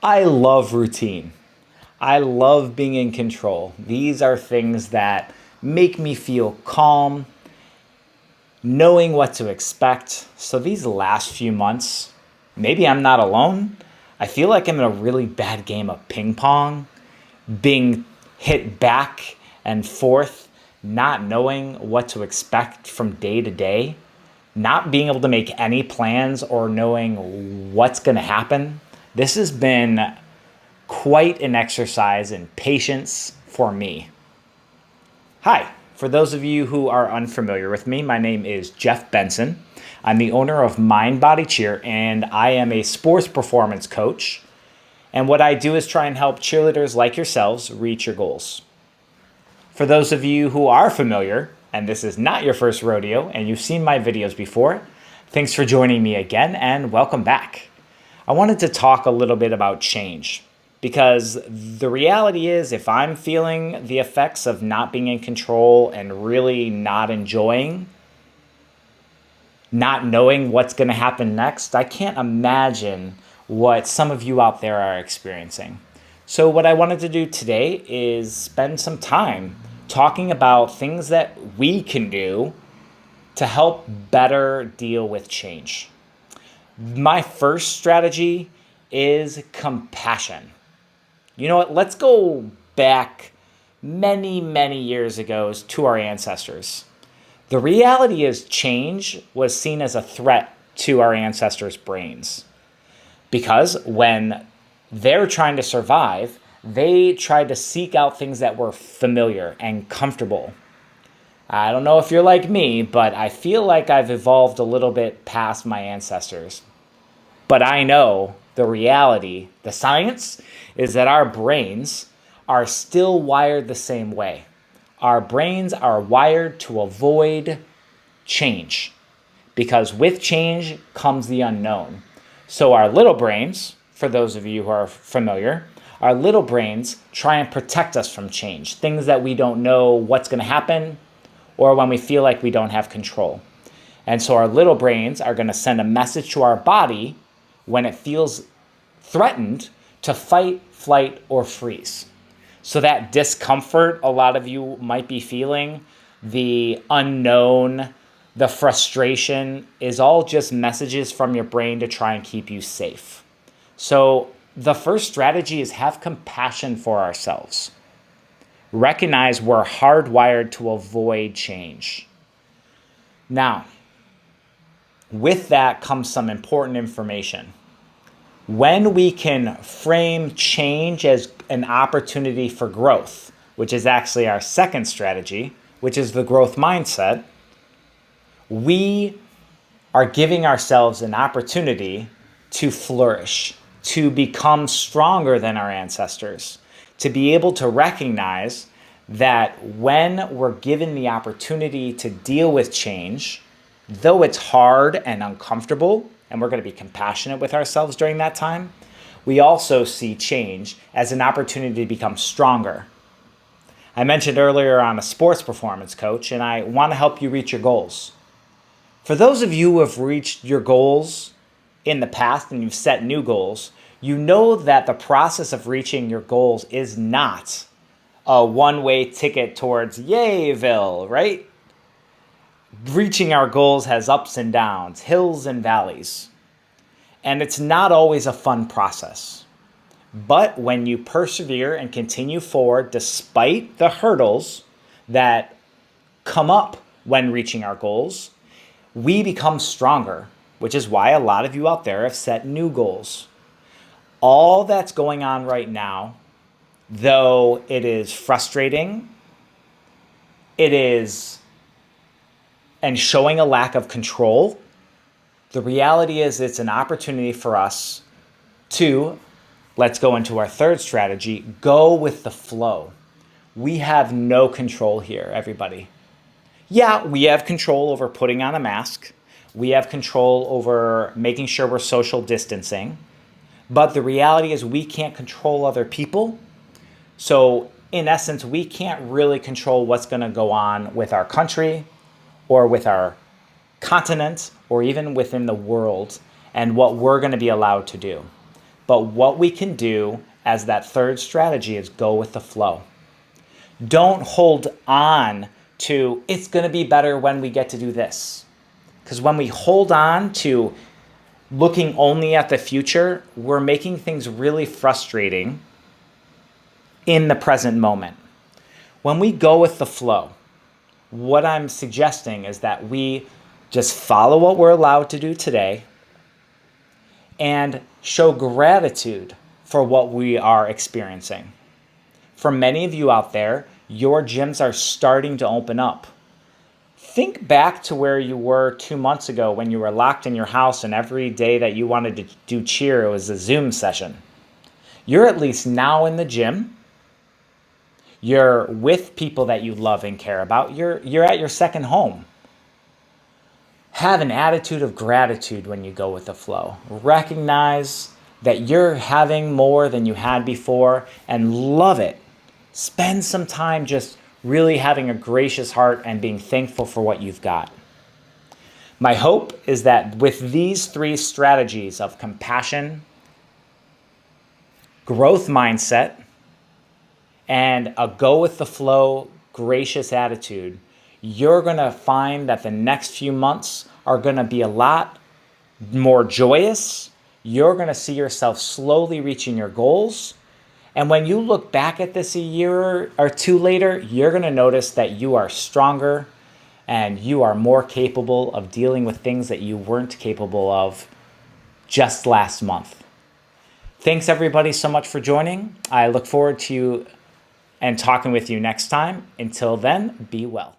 I love routine. I love being in control. These are things that make me feel calm, knowing what to expect. So these last few months, maybe I'm not alone. I feel like I'm in a really bad game of ping pong, being hit back and forth, not knowing what to expect from day to day, not being able to make any plans or knowing what's going to happen. This has been quite an exercise in patience for me. Hi, for those of you who are unfamiliar with me, my name is Jeff Benson. I'm the owner of Mind Body Cheer, and I am a sports performance coach. And what I do is try and help cheerleaders like yourselves reach your goals. For those of you who are familiar, and this is not your first rodeo, and you've seen my videos before, thanks for joining me again, and welcome back. I wanted to talk a little bit about change. Because the reality is, if I'm feeling the effects of not being in control and really not enjoying, not knowing what's going to happen next, I can't imagine what some of you out there are experiencing. So, what I wanted to do today is spend some time talking about things that we can do to help better deal with change. My first strategy is compassion. You know what? Let's go back many, many years ago to our ancestors. The reality is change was seen as a threat to our ancestors' brains because when they're trying to survive, they tried to seek out things that were familiar and comfortable. I don't know if you're like me, but I feel like I've evolved a little bit past my ancestors. But I know the reality, the science, is that our brains are still wired the same way. Our brains are wired to avoid change because with change comes the unknown. So our little brains, for those of you who are familiar, our little brains try and protect us from change, things that we don't know what's going to happen or when we feel like we don't have control. And so our little brains are going to send a message to our body when it feels threatened to fight, flight, or freeze. So that discomfort a lot of you might be feeling, the unknown, the frustration is all just messages from your brain to try and keep you safe. So the first strategy is have compassion for ourselves. Recognize we're hardwired to avoid change. Now, with that comes some important information. When we can frame change as an opportunity for growth, which is actually our second strategy, which is the growth mindset, we are giving ourselves an opportunity to flourish, to become stronger than our ancestors, to be able to recognize that when we're given the opportunity to deal with change, though it's hard and uncomfortable, and we're going to be compassionate with ourselves during that time, we also see change as an opportunity to become stronger. I mentioned earlier I'm a sports performance coach, and I want to help you reach your goals. For those of you who have reached your goals in the past and you've set new goals, you know that the process of reaching your goals is not a one-way ticket towards Yayville, right? Reaching our goals has ups and downs, hills and valleys. And it's not always a fun process. But when you persevere and continue forward despite the hurdles that come up when reaching our goals, we become stronger, which is why a lot of you out there have set new goals. All that's going on right now, though it is frustrating, it is and showing a lack of control, the reality is it's an opportunity for us to, let's go into our third strategy, go with the flow. We have no control here, everybody. Yeah, we have control over putting on a mask. We have control over making sure we're social distancing. But the reality is we can't control other people. So in essence, we can't really control what's going to go on with our country or with our continent or even within the world and what we're going to be allowed to do. But what we can do as that third strategy is go with the flow. Don't hold on to, it's going to be better when we get to do this. Because when we hold on to looking only at the future, we're making things really frustrating in the present moment. When we go with the flow, what I'm suggesting is that we just follow what we're allowed to do today and show gratitude for what we are experiencing. For many of you out there, your gyms are starting to open up. Think back to where you were 2 months ago when you were locked in your house and every day that you wanted to do cheer, it was a Zoom session. You're at least now in the gym. You're with people that you love and care about. You're at your second home. Have an attitude of gratitude when you go with the flow. Recognize that you're having more than you had before and love it. Spend some time just really having a gracious heart and being thankful for what you've got. My hope is that with these 3 strategies of compassion, growth mindset, and a go with the flow, gracious attitude, you're going to find that the next few months are going to be a lot more joyous. You're going to see yourself slowly reaching your goals. And when you look back at this a year or 2 later, you're going to notice that you are stronger and you are more capable of dealing with things that you weren't capable of just last month. Thanks everybody so much for joining. I look forward to you and talking with you next time. Until then, be well.